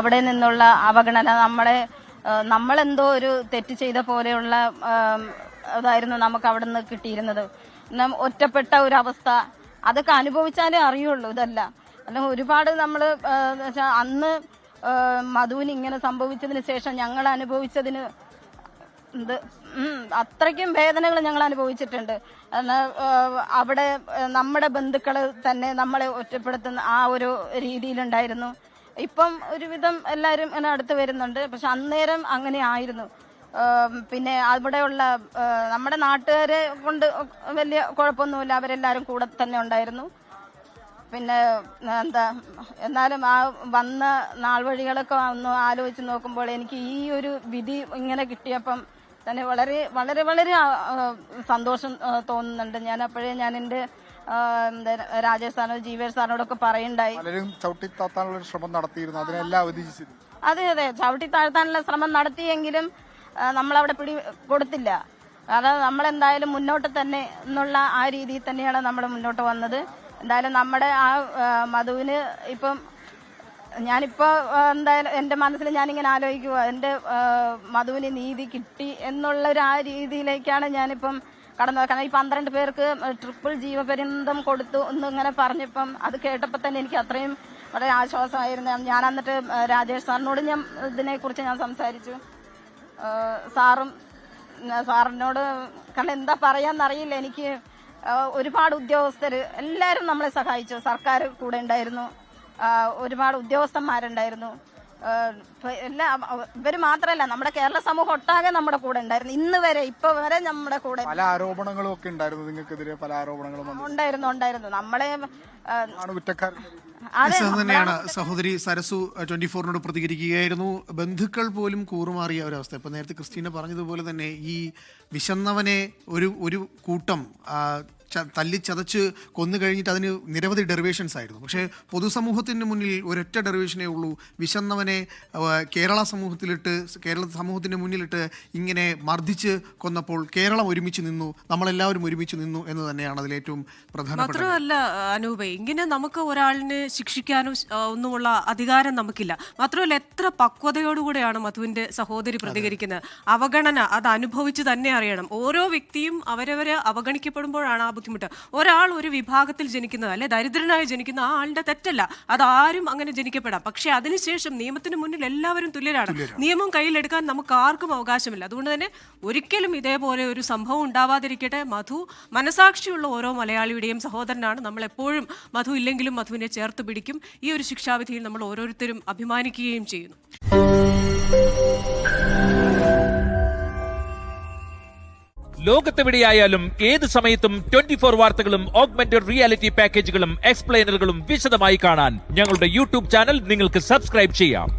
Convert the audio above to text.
അവിടെ നിന്നുള്ള അവഗണന നമ്മളെന്തോ ഒരു തെറ്റ് ചെയ്ത പോലെയുള്ള അതായിരുന്നു നമുക്ക് അവിടെ നിന്ന് കിട്ടിയിരുന്നത്. ഒറ്റപ്പെട്ട ഒരു അവസ്ഥ അതൊക്കെ അനുഭവിച്ചാലേ അറിയുള്ളൂ. ഇതല്ല അല്ല ഒരുപാട് നമ്മൾ അന്ന് മധുവിന് ഇങ്ങനെ സംഭവിച്ചതിന് ശേഷം ഞങ്ങൾ അനുഭവിച്ചതിന് അത്രയ്ക്കും വേദനകൾ ഞങ്ങൾ അനുഭവിച്ചിട്ടുണ്ട്. അവിടെ നമ്മുടെ ബന്ധുക്കള് തന്നെ നമ്മളെ ഒറ്റപ്പെടുത്തുന്ന ആ ഒരു രീതിയിലുണ്ടായിരുന്നു. ഇപ്പം ഒരുവിധം എല്ലാവരും ഇങ്ങനെ അടുത്ത് വരുന്നുണ്ട്. പക്ഷെ അന്നേരം അങ്ങനെ ആയിരുന്നു. പിന്നെ അവിടെയുള്ള നമ്മുടെ നാട്ടുകാരെ കൊണ്ട് വലിയ കുഴപ്പമൊന്നുമില്ല, അവരെല്ലാവരും കൂടെ തന്നെ ഉണ്ടായിരുന്നു. പിന്നെ എന്നാലും ആ വന്ന നാൾ വഴികളൊക്കെ ഒന്ന് ആലോചിച്ച് നോക്കുമ്പോൾ എനിക്ക് ഈ ഒരു വിധി ഇങ്ങനെ കിട്ടിയപ്പം തന്നെ വളരെ വളരെ വളരെ സന്തോഷം തോന്നുന്നുണ്ട്. ഞാൻ എൻ്റെ രാജേഷ് സാറിനോട് ജീവേഷ് സാറിനോടൊക്കെ പറയുണ്ടായി. ശ്രമം നടത്തിയിരുന്നു, അതിനെല്ലാം അതെ ചവിട്ടി താഴ്ത്താനുള്ള ശ്രമം നടത്തിയെങ്കിലും നമ്മളവിടെ കൊടുത്തില്ല. കാരണം നമ്മളെന്തായാലും മുന്നോട്ട് തന്നെ എന്നുള്ള ആ രീതിയിൽ തന്നെയാണ് നമ്മൾ മുന്നോട്ട് വന്നത്. എന്തായാലും നമ്മുടെ ആ മധുവിന് ഇപ്പം ഞാനിപ്പോ എന്തായാലും എൻ്റെ മനസ്സിൽ ഞാനിങ്ങനെ ആലോചിക്കുക, എൻ്റെ മധുവിന് നീതി കിട്ടി എന്നുള്ളൊരു ആ രീതിയിലേക്കാണ് ഞാനിപ്പം കടന്നു. കാരണം ഈ 12 പേർക്ക് ട്രിപ്പിൾ ജീവപര്യന്തം കൊടുത്തു എന്നിങ്ങനെ പറഞ്ഞപ്പം അത് കേട്ടപ്പോൾ തന്നെ എനിക്ക് അത്രയും വളരെ ആശ്വാസമായിരുന്നു. ഞാൻ എന്നിട്ട് രാജേഷ് സാറിനോട് ഇതിനെക്കുറിച്ച് ഞാൻ സംസാരിച്ചു. സാറിനോട് കാരണം എന്താ പറയാന്നറിയില്ല. എനിക്ക് ഒരുപാട് ഉദ്യോഗസ്ഥർ എല്ലാവരും നമ്മളെ സഹായിച്ചു. സർക്കാർ കൂടെ ഉണ്ടായിരുന്നു, ഒരുപാട് ഉദ്യോഗസ്ഥന്മാരുണ്ടായിരുന്നു. ഇവര് മാത്രമല്ല, നമ്മുടെ കേരള സമൂഹം ഒട്ടാകെ നമ്മുടെ കൂടെ ഉണ്ടായിരുന്നു. ഇന്ന് വരെ ഇപ്പൊ വരെ നമ്മുടെ കൂടെ പല ആരോപണങ്ങളും ഒക്കെ ഉണ്ടായിരുന്നു. നിങ്ങൾക്കെതിരെ പല ആരോപണങ്ങളും ഉണ്ടായിരുന്നു. നമ്മളെ തന്നെയാണ് സഹോദരി സരസു 24നോട് പ്രതികരിക്കുകയായിരുന്നു. ബന്ധുക്കൾ പോലും കൂറുമാറിയ ഒരവസ്ഥ. ഇപ്പൊ നേരത്തെ ക്രിസ്റ്റീന പറഞ്ഞതുപോലെ തന്നെ ഈ വിശന്നവനെ ഒരു കൂട്ടം തല്ലിച്ചതച്ച് കൊന്നു കഴിഞ്ഞിട്ട് അതിന് നിരവധി ഡെറിവേഷൻസ് ആയിരുന്നു. പക്ഷേ പൊതുസമൂഹത്തിന് മുന്നിൽ ഒരൊറ്റ ഡെറിവേഷനേ ഉള്ളൂ. വിശന്നവനെ കേരള സമൂഹത്തിന് മുന്നിലിട്ട് ഇങ്ങനെ മർദ്ദിച്ച് കൊന്നപ്പോൾ കേരളം ഒരുമിച്ച് നിന്നു, നമ്മളെല്ലാവരും ഒരുമിച്ച് നിന്നു എന്ന് തന്നെയാണ് അതിലേറ്റവും പ്രധാനപ്പെട്ട. മാത്രമല്ല അനൂപേ, ഇങ്ങനെ നമുക്ക് ഒരാളിനെ ശിക്ഷിക്കാനും ഒന്നുമുള്ള അധികാരം നമുക്കില്ല. മാത്രമല്ല എത്ര പക്വതയോടുകൂടെയാണ് മധുവിന്റെ സഹോദരി പ്രതികരിക്കുന്നത്. അവഗണന അത് അനുഭവിച്ച് തന്നെ അറിയണം. ഓരോ വ്യക്തിയും അവരവരെ അവഗണിക്കപ്പെടുമ്പോഴാണ് ആ ബുദ്ധിമുട്ട്. ഒരാൾ ഒരു വിഭാഗത്തിൽ ജനിക്കുന്നത് അല്ലെ ദരിദ്രനായി ജനിക്കുന്ന ആ ആളുടെ തെറ്റല്ല, അതാരും അങ്ങനെ ജനിക്കപ്പെടാം. പക്ഷെ അതിനുശേഷം നിയമത്തിന് മുന്നിൽ എല്ലാവരും തുല്യരാണ്. നിയമം കയ്യിലെടുക്കാൻ നമുക്ക് ആർക്കും അവകാശമില്ല. അതുകൊണ്ട് തന്നെ ഒരിക്കലും ഇതേപോലെ ഒരു സംഭവം ഉണ്ടാവാതിരിക്കട്ടെ. മധു മനസാക്ഷിയുള്ള ഓരോ മലയാളിയുടെയും സഹോദരനാണ്. നമ്മൾ എപ്പോഴും മധു ഇല്ലെങ്കിലും മധുവിനെ ചേർത്ത് പിടിക്കും. ഈ ഒരു ശിക്ഷാവിധിയിൽ നമ്മൾ ഓരോരുത്തരും അഭിമാനിക്കുകയും ചെയ്യുന്നു. ലോകത്തെവിടെയായാലും ഏത് സമയത്തും 24 വാർത്തകളും ഓഗ്മെന്റഡ് റിയാലിറ്റി പാക്കേജുകളും എക്സ്പ്ലെയിനറുകളും വിശദമായി കാണാൻ ഞങ്ങളുടെ യൂട്യൂബ് ചാനൽ നിങ്ങൾക്ക് സബ്സ്ക്രൈബ് ചെയ്യാം.